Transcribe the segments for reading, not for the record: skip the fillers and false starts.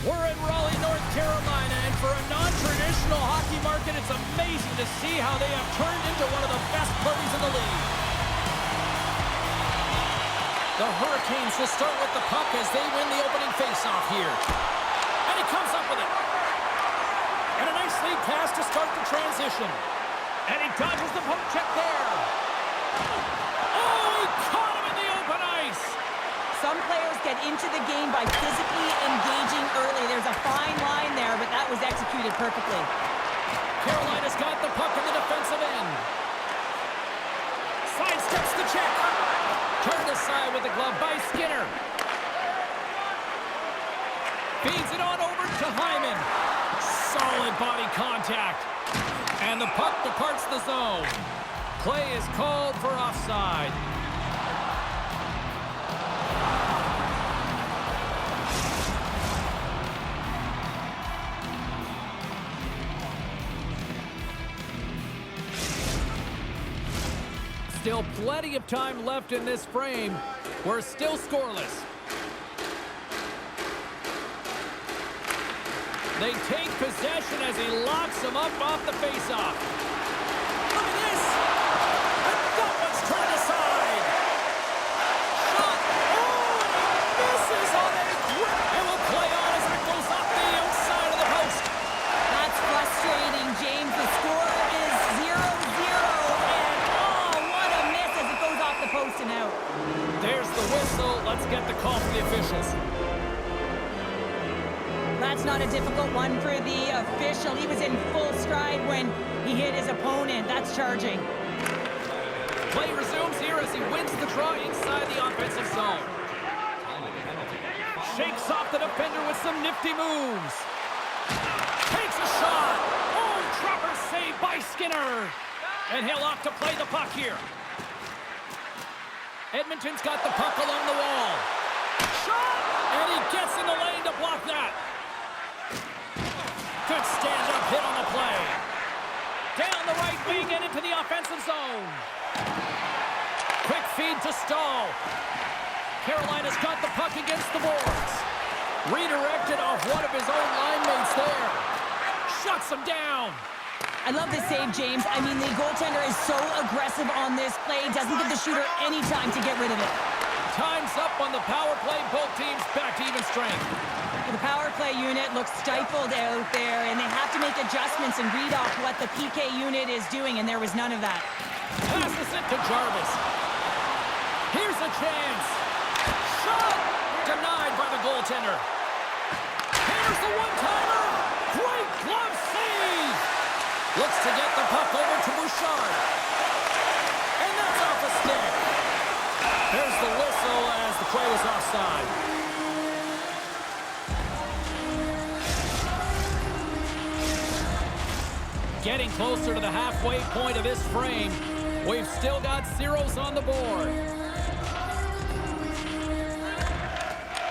We're in Raleigh, North Carolina, and for a non-traditional hockey market, it's amazing to see how they have turned into one of the best parties in the league. The Hurricanes will start with the puck as they win the opening faceoff here. And he comes up with it. And a nice lead pass to start the transition. And he dodges the poke check there. Oh, he caught him in the open ice. Some players get into the game by physically engaging early. There's a fine line there, but that was executed perfectly. Carolina's got the puck in the defensive end. Sidesteps the check. Turned aside with the glove by Skinner. Feeds it on over to Hyman. Solid body contact. And the puck departs the zone. Play is called for offside. Still plenty of time left in this frame. We're still scoreless. They take possession as he locks him up off the faceoff. Look at this! And that one's turned aside. Shot! Oh, he misses on a grip. It will play on as it goes off the outside of the post. That's frustrating, James. The score is 0-0, and oh, what a miss as it goes off the post and out. There's the whistle. Let's get the call from the officials. That's not a difficult one for the official. He was in full stride when he hit his opponent. That's charging. Play resumes here as he wins the draw inside the offensive zone. Shakes off the defender with some nifty moves. Takes a shot. Oh, trapper saved by Skinner. And he'll off to play the puck here. Edmonton's got the puck along the wall. Shot! And he gets in the lane to block that. Good stand-up hit on the play. Down the right wing and into the offensive zone. Quick feed to Stahl. Carolina's got the puck against the boards. Redirected off one of his own line mates there. Shuts him down. I love this save, James. I mean, the goaltender is so aggressive on this play. Doesn't give the shooter any time to get rid of it. Time's up on the power play. Both teams back to even strength. The power play unit looks stifled out there, and they have to make adjustments and read off what the PK unit is doing, and there was none of that. Passes it to Jarvis. Here's a chance. Shot! Denied by the goaltender. Here's the one-timer. Great glove save. Looks to get the puck over to Bouchard. And that's off a stick. There's the whistle as the play was offside. Getting closer to the halfway point of this frame. We've still got zeros on the board.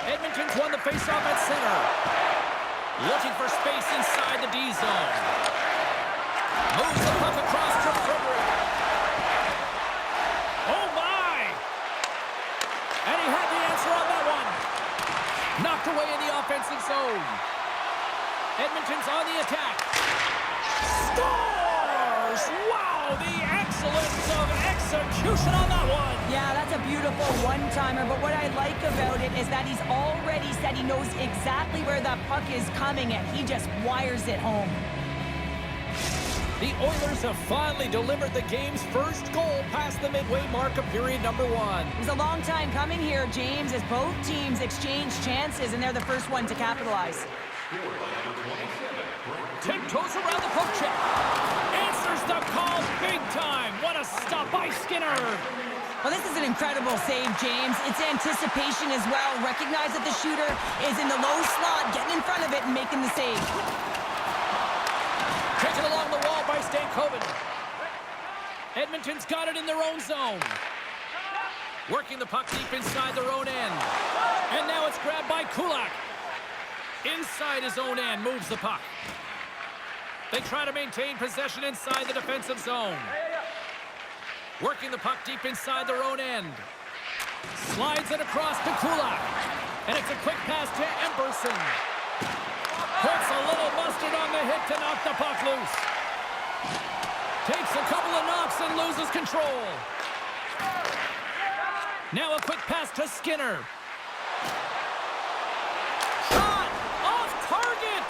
Edmonton's won the faceoff at center. Looking for space inside the D zone. Moves the puck across to Frederick. Oh my! And he had the answer on that one. Knocked away in the offensive zone. Edmonton's on the attack. Scores! Wow, the excellence of execution on that one. Yeah, that's a beautiful one-timer, but what I like about it is that he's already said he knows exactly where that puck is coming, and he just wires it home. The Oilers have finally delivered the game's first goal past the midway mark of period number 1. It was a long time coming here, James, as both teams exchange chances, and they're the first one to capitalize. Tiptoes around the poke check. Answers the call big time. What a stop by Skinner. Well, this is an incredible save, James. It's anticipation as well. Recognize that the shooter is in the low slot, getting in front of it and making the save. Taken along the wall by Stankoven. Edmonton's got it in their own zone. Working the puck deep inside their own end. And now it's grabbed by Kulak. Inside his own end, moves the puck. They try to maintain possession inside the defensive zone. Working the puck deep inside their own end. Slides it across to Kulak. And it's a quick pass to Emberson. Puts a little mustard on the hit to knock the puck loose. Takes a couple of knocks and loses control. Now a quick pass to Skinner. Shot! Off target!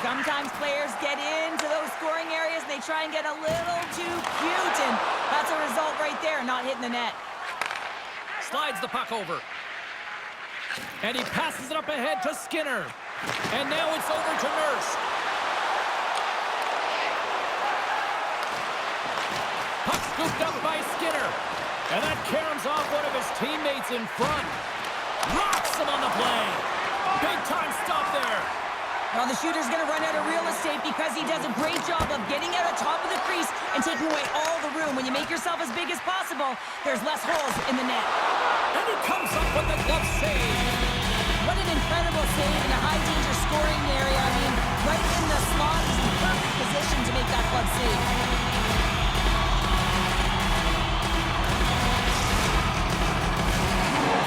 Sometimes players get into those scoring areas and they try and get a little too cute, and that's a result right there, not hitting the net. Slides the puck over. And he passes it up ahead to Skinner. And now it's over to Nurse. Puck scooped up by Skinner. And that caroms off one of his teammates in front. Rocks him on the play. Big time stop there. Well, the shooter's going to run out of real estate because he does a great job of getting out of top of the crease and taking away all the room. When you make yourself as big as possible, there's less holes in the net. And he comes up with the glove save. What an incredible save in a high-danger scoring area. I mean, right in the slot is the perfect position to make that glove save.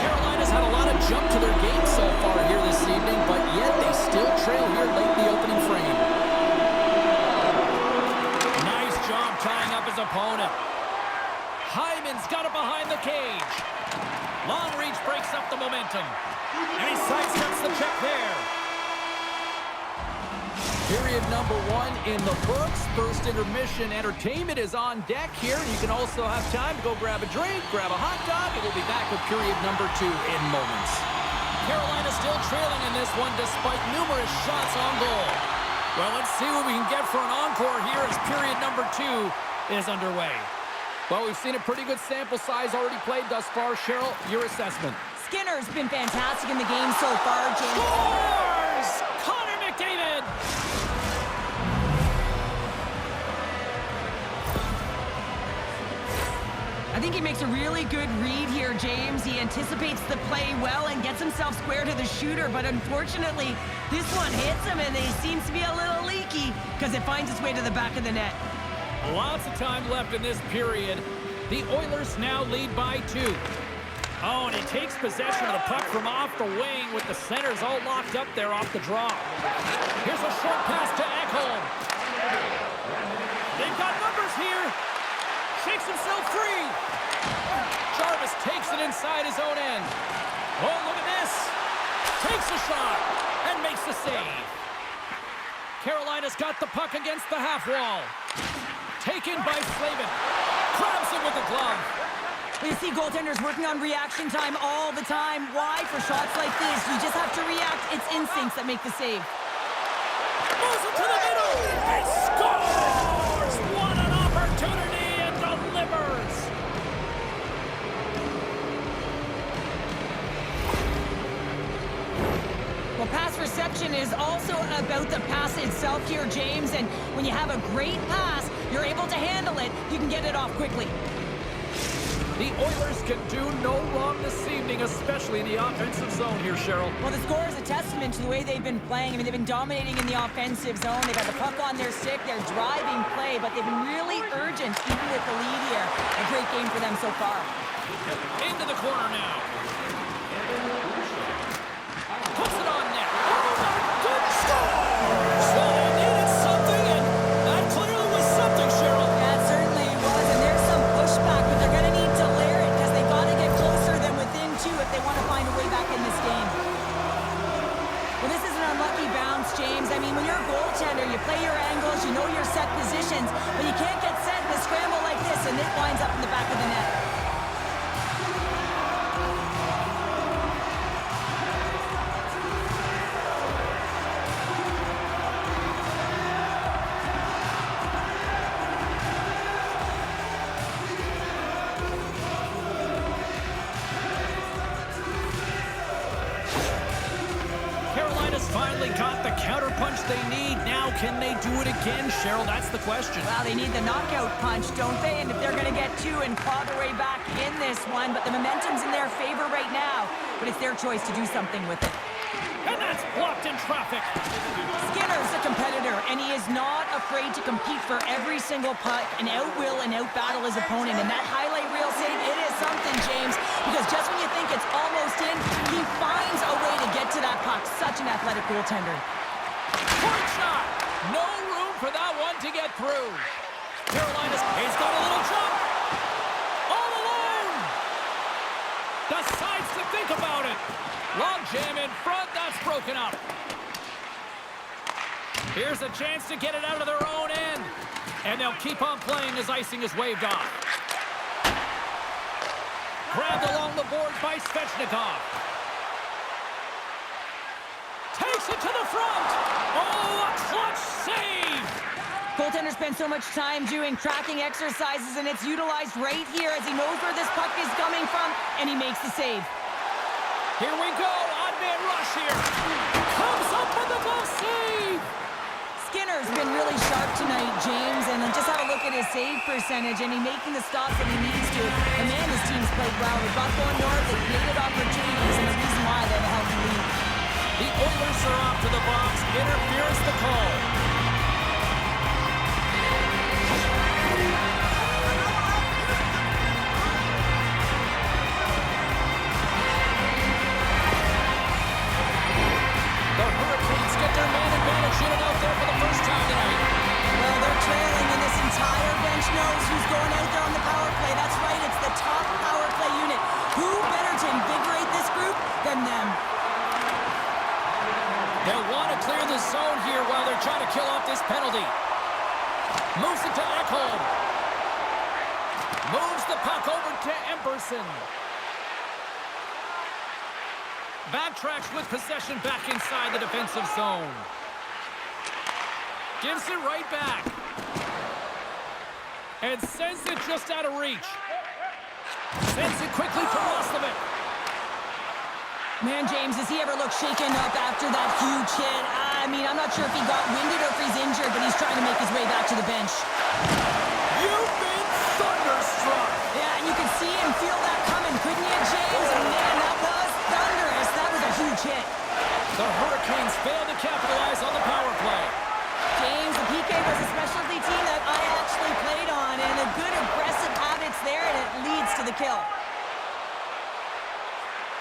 Carolina's had a lot of jump to their game so far here this evening, but yet they still trail here late in the opening frame. Nice job tying up his opponent. Hyman's got it behind the cage. Long reach breaks up the momentum. And he sidesteps the check there. Period number 1 in the books. First intermission entertainment is on deck here. You can also have time to go grab a drink, grab a hot dog, and we'll be back with period number 2 in moments. Carolina still trailing in this one despite numerous shots on goal. Well, let's see what we can get for an encore here as period number 2 is underway. Well, we've seen a pretty good sample size already played thus far. Cheryl, your assessment. Skinner's been fantastic in the game so far, James. Scores! Connor McDavid! I think he makes a really good read here, James. He anticipates the play well and gets himself square to the shooter, but unfortunately, this one hits him and he seems to be a little leaky because it finds its way to the back of the net. Lots of time left in this period. The Oilers now lead by 2. Oh, and he takes possession of the puck from off the wing with the centers all locked up there off the draw. Here's a short pass to Ekholm. They've got numbers here. Shakes himself free. Jarvis takes it inside his own end. Oh, look at this. Takes a shot and makes the save. Carolina's got the puck against the half wall. Taken by Slavin. Grabs him with the glove. We see goaltenders working on reaction time all the time. Why? For shots like this, you just have to react. It's instincts that make the save. Moves it to the middle. He scores! What an opportunity and delivers. Well, pass reception is also about the pass itself here, James. And when you have a great pass, you're able to handle it. You can get it off quickly. The Oilers can do no wrong this evening, especially in the offensive zone here, Cheryl. Well, the score is a testament to the way they've been playing. I mean, they've been dominating in the offensive zone. They've got the puck on their stick. They're driving play, but they've been really urgent, even with the lead here. A great game for them so far. Into the corner now. Puts it on net. Oh, my goodness. Scores! So they needed something, and that clearly was something, Cheryl. That certainly was, and there's some pushback, but they're going to need to layer it because they've got to get closer than within 2 if they want to find a way back in this game. Well, this is an unlucky bounce, James. I mean, when you're a goaltender, you play your angles, you know your set positions, but you can't get set in a scramble like this, and it winds up in the back of the net. Finally got the counterpunch they need. Now, can they do it again, Cheryl? That's the question. Well, they need the knockout punch, don't they? And if they're going to get 2 and claw their way back in this one, but the momentum's in their favor right now. But it's their choice to do something with it. And that's blocked in traffic. Skinner's a competitor, and he is not afraid to compete for every single puck and out-will and out-battle his opponent. And that highlight reel save, it is something, James, because just when you think it's almost in, he finds a way to get to that puck. Such an athletic goaltender. Point shot. No room for that one to get through. Carolina's, he's got a little jump. All alone. Decides to think about it. Long jam in front. That's broken up. Here's a chance to get it out of their own end. And they'll keep on playing as icing is waved off. Grabbed along the board by Svechnikov. Takes it to the front. Oh, a clutch save. Goaltender spends so much time doing tracking exercises, and it's utilized right here as he knows where this puck is coming from, and he makes the save. Here we go. Odd man rush here. Comes up with a goal save. Skinner's been really sharp tonight, James, and just have a look at his save percentage, and he's making the stops that he needs to. And man, his team's played well. They've got going north, they've created opportunities, and the reason why they have a healthy lead. The Oilers are off to the box. Interference the call. The Hurricanes get their man advantage unit out there for the first time tonight. Well, they're trailing, and this entire bench knows who's going out there on the power play. That's right, it's the top power play unit. Who better to invigorate this group than them? They'll want to clear the zone here while they're trying to kill off this penalty. Moves it to Ekholm. Moves the puck over to Emberson. Backtracks with possession back inside the defensive zone. Gives it right back. And sends it just out of reach. Sends it quickly to Roslovic. Man, James, does he ever look shaken up after that huge hit? I mean, I'm not sure if he got winded or if he's injured, but he's trying to make his way back to the bench. You've been thunderstruck. Yeah, and you can see and feel that coming, couldn't you, James? And man, that was thunderous. That was a huge hit. The Hurricanes failed to capitalize on the power play. James, the PK was a specialty team that I actually played on, and a good aggressive habits there, and it leads to the kill.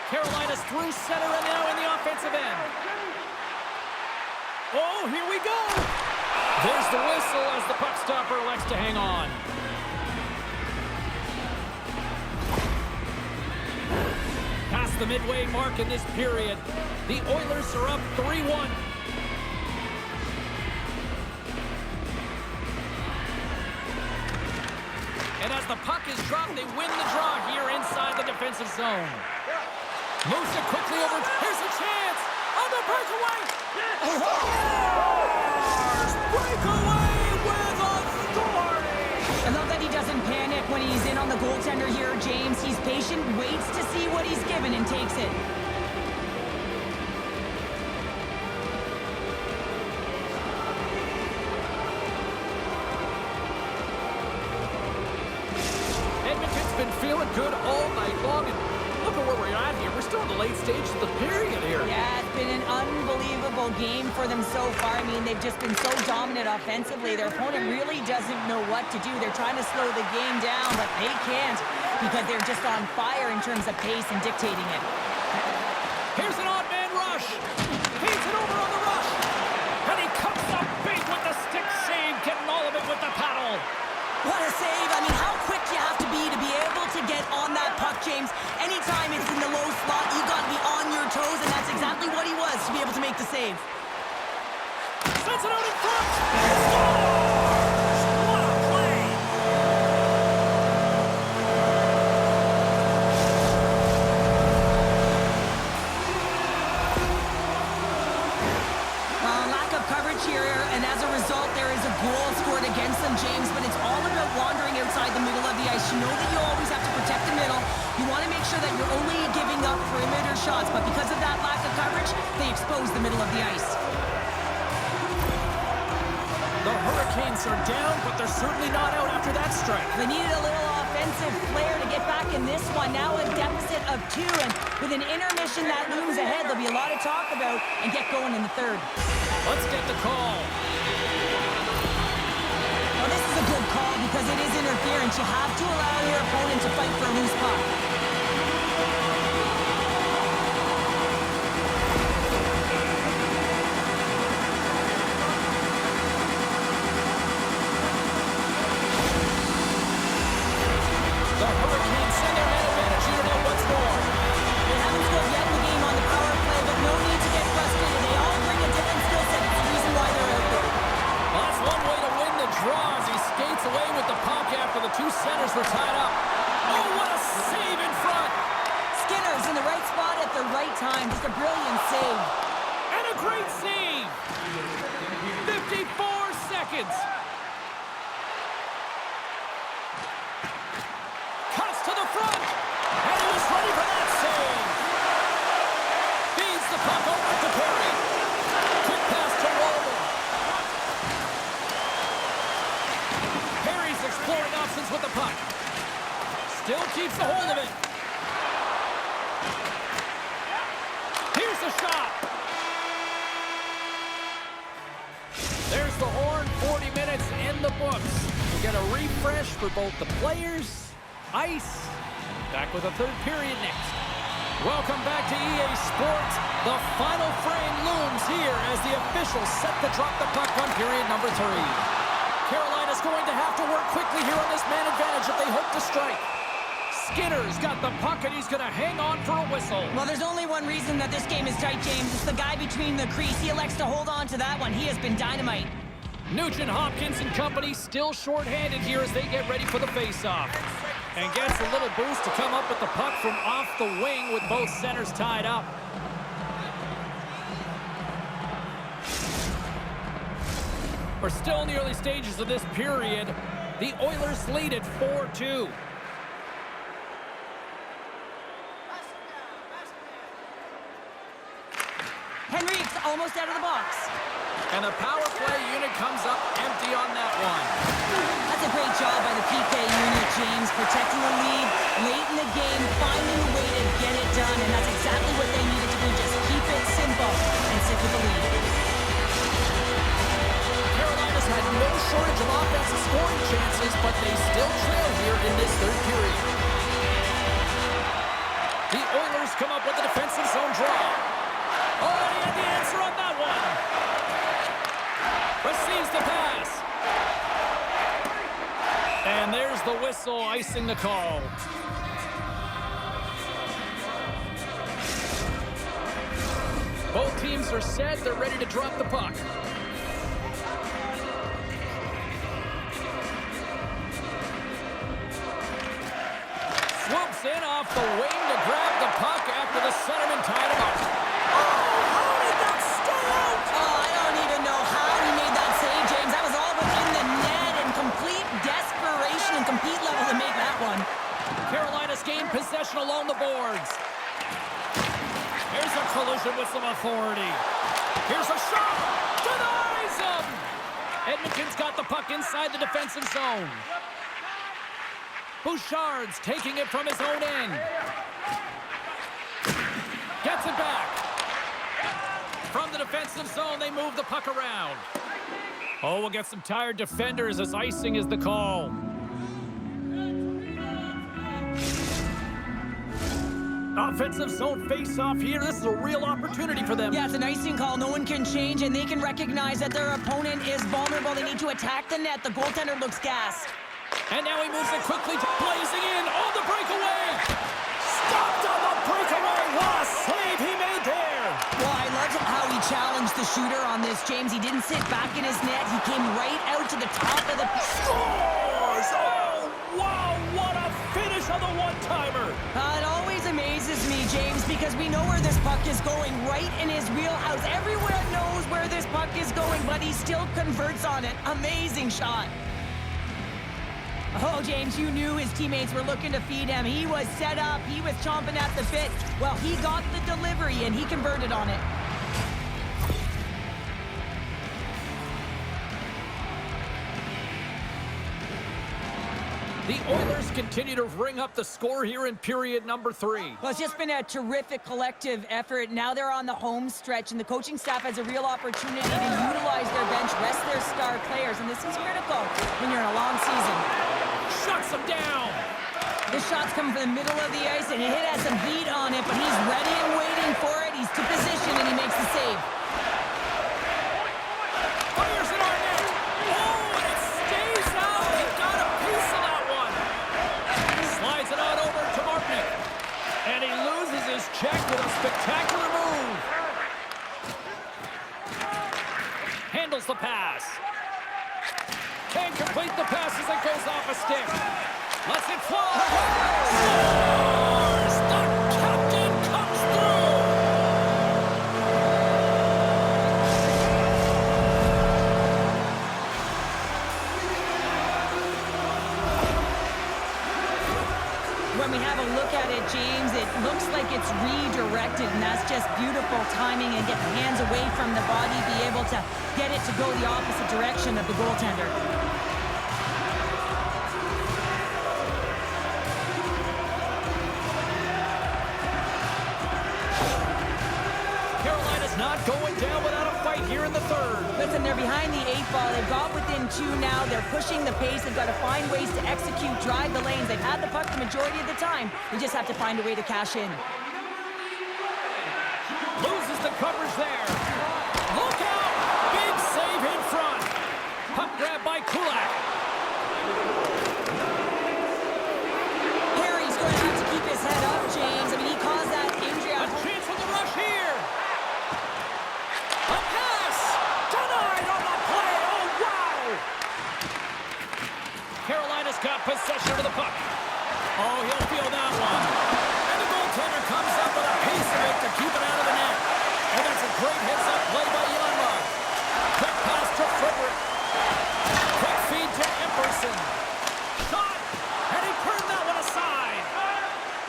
Carolina's through center and now in the offensive end. Oh, here we go. There's the whistle as the puck stopper elects to hang on. Past the midway mark in this period, the Oilers are up 3-1. And as the puck is dropped, they win the draw here inside the defensive zone. Moves it quickly over. Here's a chance. On the breakaway. Scores! Breakaway with authority. I love that he doesn't panic when he's in on the goaltender here, James. He's patient, waits to see what he's given, and takes it. Edmonton's been feeling good all night long, and look at where we're at here. We're still in the late stages of the period here. Yeah, it's been an unbelievable game for them so far. I mean, they've just been so dominant offensively. Their opponent really doesn't know what to do. They're trying to slow the game down, but they can't because they're just on fire in terms of pace and dictating it. Here's an odd man rush. Feeds it over on the rush. And he comes up big with the stick save, getting all of it with the paddle. What a save. I mean, how quick you have to be able to get on that puck, James. Anytime it's in the low slot, you got to be on your toes, and that's exactly what he was to be able to make the save. Sends it out in front. Scores! What a play! Lack of coverage here, and as a result, there is a goal scored against them, James, but it's all about wandering outside the middle of the ice. You know that you always have to protect the middle. You want to make sure that you're only giving up perimeter shots, but because of that lack of coverage, they expose the middle of the ice. The Hurricanes are down, but they're certainly not out after that strike. They needed a little offensive flair to get back in this one. Now a deficit of 2, and with an intermission that looms ahead, there'll be a lot to talk about and get going in the third. Let's get the call. Well, this is a good call because it is interference. You have to allow your opponent to fight for a loose puck. time. Just a brilliant save. And a great save. 54 seconds. Cuts to the front. And he was ready for that save. Feeds the puck over to Perry. Quick pass to Roman. Perry's exploring options with the puck. Still keeps a hold of it. Here's the shot. There's the horn. 40 minutes in the books. We get a refresh for both the players, ice. Back with a third period next. Welcome back to EA Sports. The final frame looms here as the officials set to drop the puck on period number 3. Carolina's going to have to work quickly here on this man advantage if they hope to strike. Skinner's got the puck, and he's going to hang on for a whistle. Well, there's only one reason that this game is tight, James. It's the guy between the crease. He elects to hold on to that one. He has been dynamite. Nugent Hopkins and company still shorthanded here as they get ready for the faceoff. And gets a little boost to come up with the puck from off the wing with both centers tied up. We're still in the early stages of this period. The Oilers lead at 4-2. Henrique's almost out of the box. And the power play unit comes up empty on that one. That's a great job by the PK unit, James, protecting the lead late in the game, finding a way to get it done, and that's exactly what they needed to do. Just keep it simple and stick with the lead. Carolina's had no shortage of offensive scoring chances, but they still trail here in this third period. The Oilers come up with a defensive zone draw. Oh, he had the answer on that one. Receives the pass. And there's the whistle, icing the call. Both teams are set. They're ready to drop the puck. Swoops in off the wing to grab the puck after the centerman tied him up. Carolina's gained possession along the boards. Here's a collision with some authority. Here's a shot. Denies him. Edmonton's got the puck inside the defensive zone. Bouchard's taking it from his own end. Gets it back. From the defensive zone, they move the puck around. Oh, we'll get some tired defenders as icing is the call. Offensive zone face-off here. This is a real opportunity for them. Yeah, it's an icing call. No one can change, and they can recognize that their opponent is vulnerable. They need to attack the net. The goaltender looks gassed. And now he moves it quickly, blazing in on the breakaway. Stopped on the breakaway. What a save he made there. Well, I loved how he challenged the shooter on this, James. He didn't sit back in his net. He came right out to the top of the... Scores! Oh, wow, what a finish on the one-timer. It always amazes me, James, because we know where this puck is going, right in his wheelhouse. Everyone knows where this puck is going, but he still converts on it. Amazing shot. Oh, James, you knew his teammates were looking to feed him. He was set up. He was chomping at the bit. Well, he got the delivery, and he converted on it. The Oilers continue to ring up the score here in period number 3. Well, it's just been a terrific collective effort. Now they're on the home stretch, and the coaching staff has a real opportunity to utilize their bench, rest their star players, and this is critical when you're in a long season. Shuts him down. This shot's coming from the middle of the ice, and he has some beat on it, but he's ready and waiting for it. He's to position, and he makes the save. Fires it on net. Oh, and it stays out. He got a piece of that one. Slides it on over to Martin. And he loses his check with a spectacular move. Handles the pass. Can't complete the pass as it goes off a stick. Lets it fly. Scores! The captain comes through. James, it looks like it's redirected, and that's just beautiful timing and getting hands away from the body, be able to get it to go the opposite direction of the goaltender. Not going down without a fight here in the third. Listen, they're behind the 8 ball. They've got within 2 now. They're pushing the pace. They've got to find ways to execute, drive the lanes. They've had the puck the majority of the time. They just have to find a way to cash in. Loses the coverage there. Look out! Big save in front. Puck grab by Kulak. Harry's going to have to keep his head up, James. I mean, he caused that injury. A chance for the rush here. A pass! Denied on the play! Oh, wow! Carolina's got possession of the puck. Oh, he'll feel that one. And the goaltender comes up with a piece of it to keep it out of the net. And that's a great heads-up play by Janmark. Quick pass to Frederick. Quick feed to Emerson. Shot! And he turned that one aside.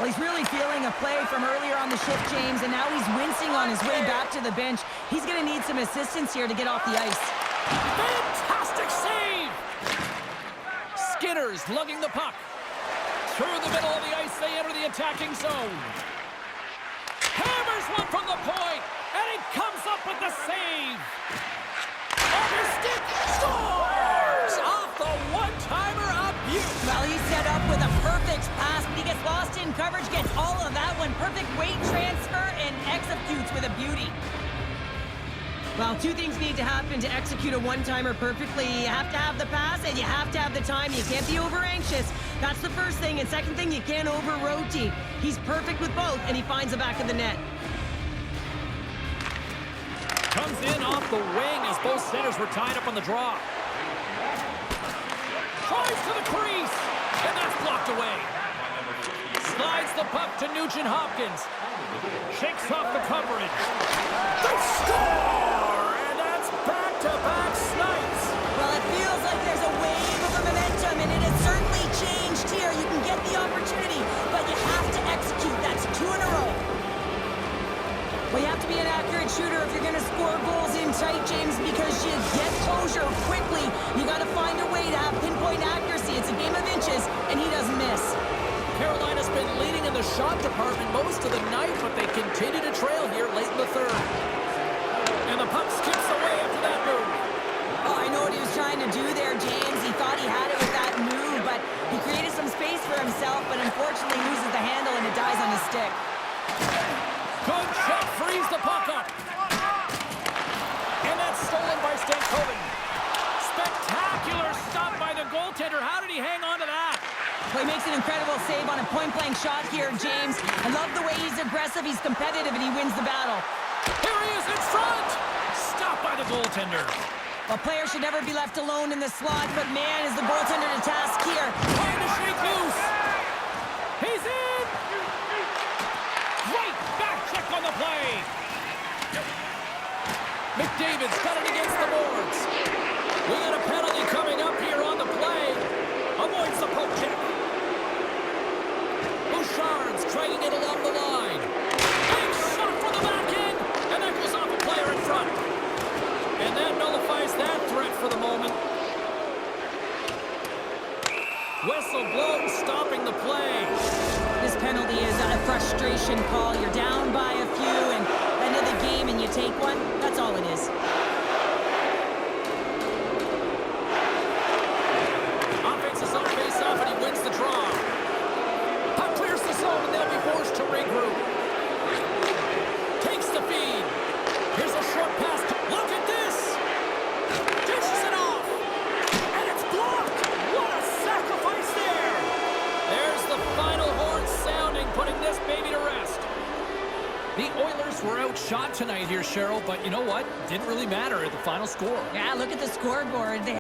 Well, he's really feeling a play from earlier on the shift, James, and now he's wincing on his way back to the bench. He's going to need some assistance here to get off the ice. Fantastic save! Skinner's lugging the puck. Through the middle of the ice, they enter the attacking zone. Hammers one from the point, and he comes up with the save. Off his stick, scores! Off the one-timer, a beaut. Well, he's set up with a perfect pass, but he gets lost in coverage, gets all of that one. Perfect weight transfer, and executes with a beauty. Well, 2 things need to happen to execute a one-timer perfectly. You have to have the pass, and you have to have the time. You can't be over-anxious. That's the first thing. And second thing, you can't over-rotate. He's perfect with both, and he finds the back of the net. Comes in off the wing as both centers were tied up on the draw. Tries to the crease, and that's blocked away. Slides the puck to Nugent-Hopkins. Shakes off the coverage. They score! And that's back-to-back snipes. Well, it feels like there's a wave of momentum, and it has certainly changed here. You can get the opportunity, but you have to execute. That's 2 in a row. Well, you have to be an accurate shooter if you're going to score goals in tight, James, because you get closure quickly. You got to find a way to have pinpoint accuracy. It's a game of inches, and he doesn't miss. Carolina's been leading in the shot department most of the night, but they continue to trail here late in the third. And the puck skips away after that move. Oh, I know what he was trying to do there, James. He thought he had it with that move, but he created some space for himself, but unfortunately loses the handle and it dies on his stick. Good check, frees the puck up. And that's stolen by Stankoven. Spectacular stop by the goaltender. How did he hang on to that? Well, he makes an incredible save on a point-blank shot here, James. I love the way he's aggressive, he's competitive, and he wins the battle. Here he is in front. Stopped by the goaltender. A player should never be left alone in the slot, but man, is the goaltender to task here. Trying to shake loose. He's in. Great back check on the play. McDavid's got it against the boards. We got a penalty coming up here on the play. Avoids the poke check. Bouchard's trying it along the line. Big shot from the back end, and that goes off a player in front. And that nullifies that threat for the moment. Whistle blown, stopping the play. This penalty is a frustration call. You're down by a few, and end of the game, and you take one. That's all it is. Offense is on face-off, and he wins the draw. Puck clears the zone, and they'll be forced to regroup. Takes the feed. Here's a short pass. Look at this. Dishes it off. And it's blocked. What a sacrifice there. There's the final horn sounding, putting this baby to rest. The Oilers were outshot tonight here, Cheryl, but you know what? Didn't really matter at the final score. Yeah, look at the scoreboard.